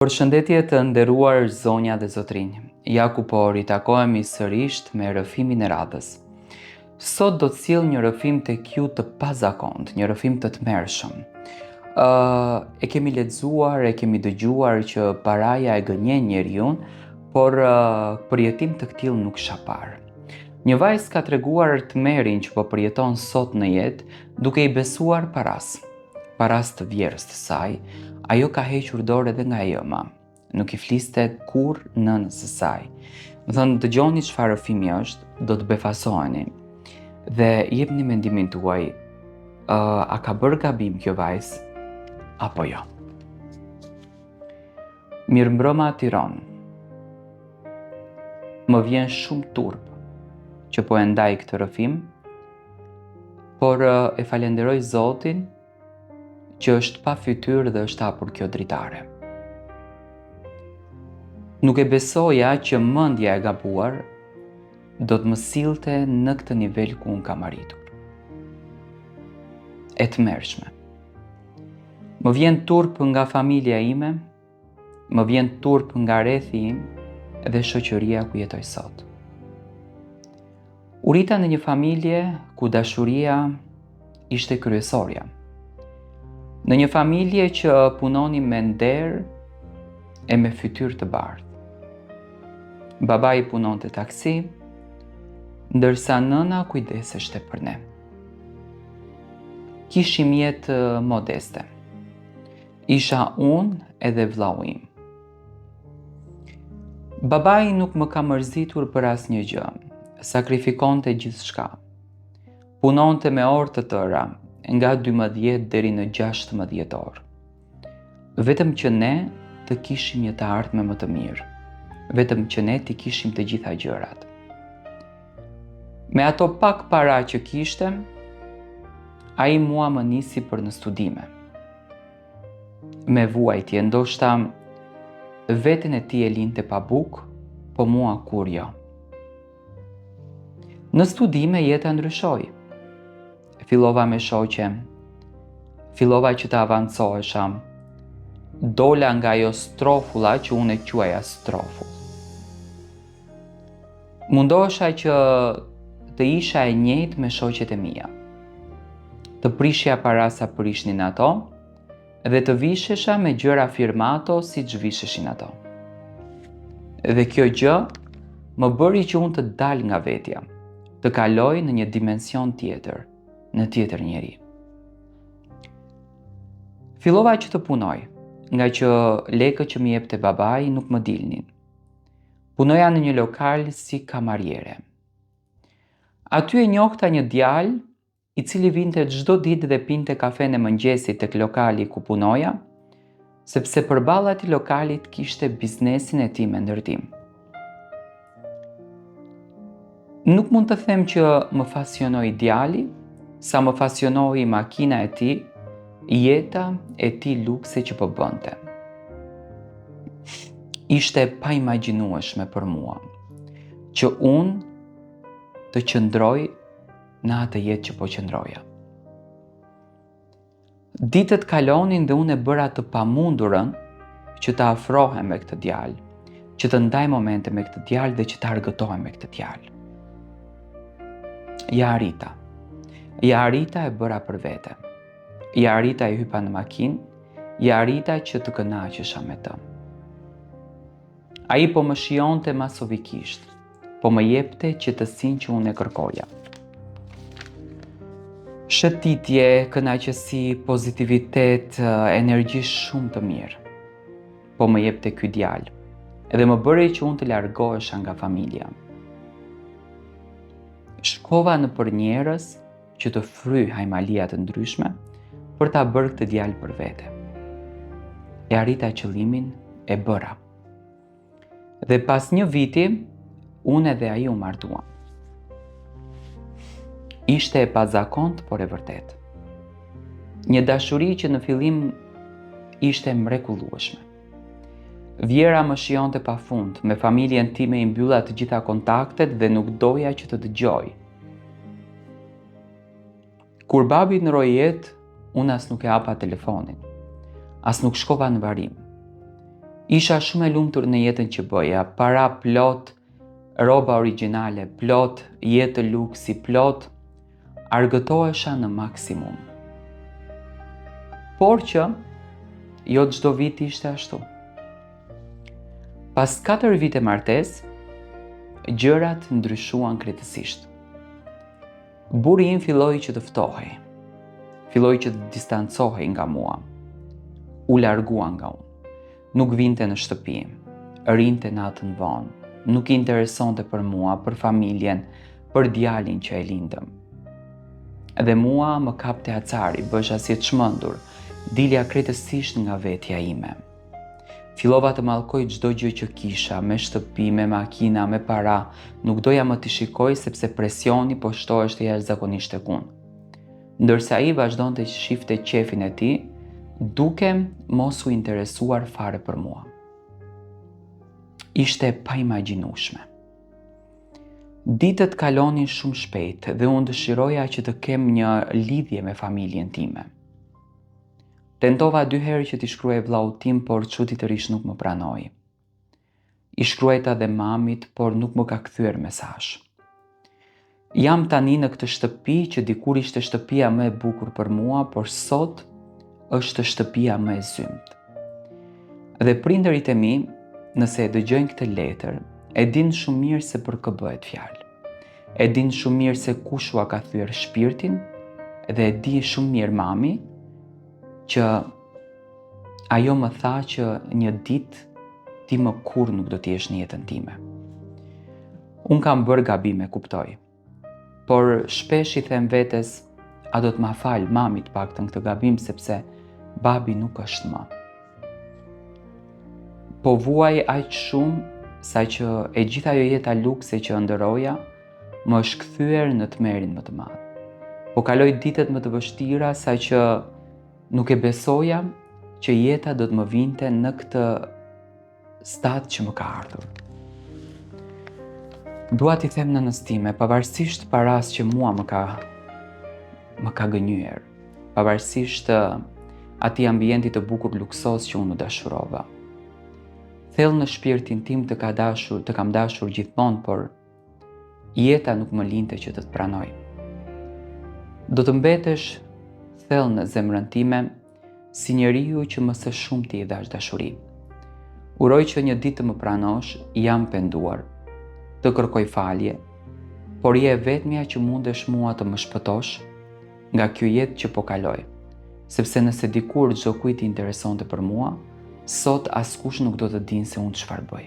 Përshëndetje të nderuar zonja dhe zotrinj. Ja ku po ritakohemi sërish me rrëfimin e radhës. Sot do të sjell një rrëfim tek ju të pazakont, një rrëfim të tmerrshëm. E kemi lexuar, e kemi dëgjuar që paraja e gënjen njeriu, por përjetim të tillë nuk kisha parë. Një vajzë ka treguar tmerrin që po përjeton sot në jetë, duke i besuar paras të vjerës të saj. Ajo ka hequr dorë edhe nga ema, nuk i fliste kur nënës së saj. Më thënë, dëgjoni çfarë rrëfimi është, do të befasoheni dhe jepni mendimin tuaj, a ka bërë gabim kjo vajzë apo jo. Mirëmbrëma Tiranë. Më vjen shumë turp që po e ndaj këtë rrëfim, por e falenderoj Zotin që është pa fytyrë dhe është hapur kjo dritare. Nuk e besoja që mendja e gabuar do të më sillte në këtë nivel ku unë kam arritur. E tmerrshme. Më vjen turp nga familja ime, më vjen turp nga rrethi im dhe shoqëria ku jetoj sot. U rita në një familje ku dashuria ishte kryesorja. Në një familje që punoni me nder e me fytyrë të bardhë. Babai punonte taksi, ndërsa nëna kujdeseshte për ne. Kishim jetë modeste. Isha unë edhe vllau im. Babai nuk më ka mërzitur për asnjë gjë, sakrifikonte gjithçka. Punonte me orë të tëra, nga 12 deri në 16 orë. Vetëm që ne të kishim një të ardhme më të mirë. Vetëm që ne të kishim të gjitha gjërat. Me ato pak para që kishte, ai mua më nisi për në studime. Me vuajtje, ndoshta veten e tij e linte pa bukë, po mua kur jo. Në studime jeta ndryshoi. Fillova me shoqe, fillova që të avancohesha, dola nga ajo strofulla që unë e quaja strofull. Mundohesha që të isha e njëjtë me shoqet e mia. Të prishja para sa prishnin ato dhe të vishesha me gjëra firmato siç visheshin ato. Dhe kjo gjë më bëri që unë të dal nga vetja, të kaloj në një dimension tjetër, në tjetër njeri. Fillova që të punoj, nga që lekët që më jepte babai nuk më dilnin. Punoja në një lokal si kamarjere. Aty e njohta një djalë i cili vinte çdo ditë dhe pinte kafen e mëngjesit tek lokali ku punoja, sepse përballë atij lokalit kishte biznesin e tij me ndërtim. Nuk mund të them që më pasionoi djali, sa më pasionoi makina e tij, jeta e tij lukse që po bënte. Ishte pa imagjinueshme për mua që unë të qëndroj në atë jetë që po qëndroja. Ditët kalonin dhe unë e bëra të pamundurën që të afrohem me këtë djalë, që të ndaj momente me këtë djalë dhe që të argëtohem me këtë djalë. Ja arrita e bëra për vete. Ja arrita e hypa në makinë, ja arrita që të kënaqesha me të. Ai po më shijonte masovikisht, po më jepte qetësinë që unë e kërkoja. Shëtitje, kënaqësi, pozitivitet, energji shumë të mirë. Po më jepte ky djalë, edhe më bëri që unë të largohesha nga familja. Shkova në për njerëz që të fry hajmalia të ndryshme për ta bërë këtë djalë për vete. E arrita qëllimin, e bëra. Dhe pas një viti, unë edhe ai u martuam. Ishte e pazakont, por e vërtet. Një dashuri që në fillim ishte mrekullueshme. Vjera më shijonte pafund, me familjen time i mbylla të gjitha kontaktet dhe nuk doja që të dëgjoj. Kur babi ndroi jetë, unë as nuk e hapa telefonin, as nuk shkova në varim. Isha shumë e lumtur në jetën që bëja, para plot, roba origjinale plot, jetë luksi plot, argëtohesha në maksimum. Por që, jo çdo vit ishte ashtu. Pas 4 vite martesë, gjërat ndryshuan krejtësisht. Burri im filloi që të ftohej, filloi që të distancohej nga mua, u largua nga unë. Nuk vinte në shtëpi, rinte natën vonë, nuk i interesonte për mua, për familjen, për djalin që e lindëm. Dhe mua më kapte acari, bësha si të çmendur, dilja krejtësisht nga vetja ime. Fillova të mallkoj çdo gjë që kisha, me shtëpi, me makina, me para, nuk doja më t'i shikoj sepse presioni po shtoheshte jashtëzakonisht tek unë. Ndërsa ai vazhdonte të shifte qefin e tij, duke mos u interesuar fare për mua. Ishte pa imagjinueshme. Ditët kalonin shumë shpejt dhe unë dëshiroja që të kem një lidhje me familjen time. Tentova 2 herë që t'i shkruaj vllaut tim, por çuditërisht nuk më pranoi. I shkruajta dhe mamit, por nuk më ka kthyer mesazh. Jam tani në këtë shtëpi që dikur ishte shtëpia më e bukur për mua, por sot është shtëpia më e zymt. Dhe prindërit e mi, nëse e dëgjojnë këtë letër, e din shumë mirë se për kë bëhet fjalë. E din shumë mirë se kush ua ka thyer shpirtin dhe e di shumë mirë mami që ajo më tha që një ditë ti më kurrë nuk do t'jesh në jetën time. Unë kam bërë gabime, kuptoj. Por shpesh i them vetes, a do t'ma fal mami të paktën këtë gabim sepse babi nuk është më. Po vuaj aq shumë sa që e gjitha ajo jeta lukse që ëndërroja më është kthyer në tmerrin më të madh. Po kaloj ditët më të vështira sa që nuk e besoja që jeta do të më vinte në këtë stat që më ka ardhur. Dua t'i them nënës time, pavarësisht paras që mua më ka gënyer, pavarësisht atij ambientit të bukur luksos që unë dashurova. Thellë në shpirtin tim të kam dashur gjithmonë, por jeta nuk më linte që të pranoj. Do të mbetesh thellë në zemrën time si njeriu që më së shumti i dash dashuri. Uroj që një ditë të më pranosh, jam penduar, të kërkoj falje, por je e vetmja që mundesh mua të më shpëtosh nga kjo jetë që po kaloj, sepse nëse dikur çdo kujt i interesonte për mua, sot askush nuk do të dinë se unë çfarë bëj.